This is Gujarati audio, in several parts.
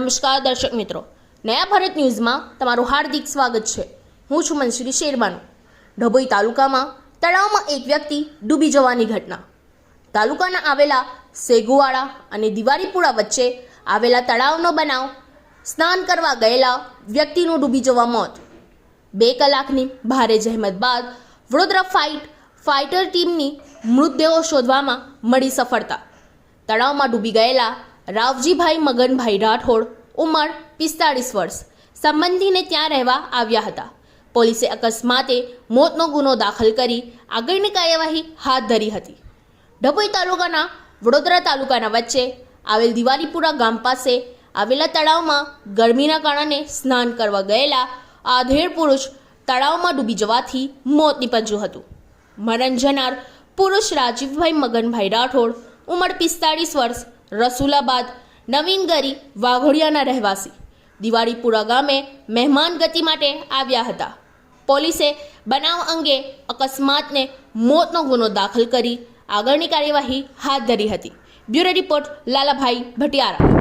નમસ્કાર દર્શક મિત્રો, નયા ભારત ન્યૂઝમાં તમારું હાર્દિક સ્વાગત છે। હું છું મંસૂરી શેરબાનુ। ડભોઈ તાલુકામાં તળાવમાં એક વ્યક્તિ ડૂબી જવાની ઘટના। તાલુકાના આવેલા સેગુવાડા અને દિવાળીપુરા વચ્ચે આવેલા તળાવનો બનાવ। સ્નાન કરવા ગયેલા વ્યક્તિનું ડૂબી જવા મોત। 2 કલાકની ભારે જહેમત બાદ વડોદરા ફાઇટર ટીમની મૃતદેહો શોધવામાં મળી સફળતા। તળાવમાં ડૂબી ગયેલા રાવજીભાઈ મગનભાઈ રાઠોડ ઉંમર 45 વર્ષ સંબંધીને ત્યાં રહેવા આવ્યા હતા। પોલીસે અકસ્માતે મોતનો ગુનો દાખલ કરી આગળની કાર્યવાહી હાથ ધરી હતી। ડભોઈ તાલુકાના વડોદરા તાલુકાના વચ્ચે આવેલ દિવાળીપુરા ગામ પાસે આવેલા તળાવમાં ગરમીના કારણે સ્નાન કરવા ગયેલા આધેડ પુરુષ તળાવમાં ડૂબી જવાથી મોત નીપજ્યું હતું। મરણ જનાર પુરુષ રાજીવભાઈ મગનભાઈ રાઠોડ ઉંમર 45 વર્ષ રસુલાબાદ નવીનગરી વાઘોડિયાના રહેવાસી દિવાળીપુરા ગામે મહેમાન ગતિ માટે આવ્યા હતા। પોલીસે બનાવ અંગે અકસ્માતને મોતનો ગુનો દાખલ કરી આગળની કાર્યવાહી હાથ ધરી હતી। Bureau report Lalabhai Bhatiyara.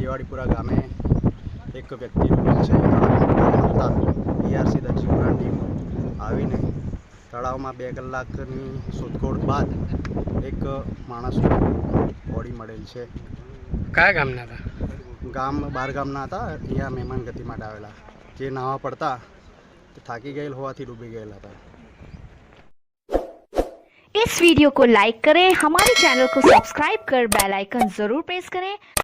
દિવાળીપુરા ગામે એક વ્યક્તિનું મોત છે। તળાવમાં ERC દક્ષિણ ટીમ આવીને તળાવમાં 2 કલાકની શોધખોળ બાદ એક માણસનું બોડી મળેલ છે। કયા ગામના હતા? ગામ બહાર ગામના હતા। અહીંયા મહેમાન ગતિ માટે આવેલા, જે નાવા પડતા થાકી ગયેલ હોવાથી ડૂબી ગયેલા હતા। इस वीडियो को लाइक करें, हमारे चैनल को सब्सक्राइब कर बेल आइकन जरूर प्रेस करें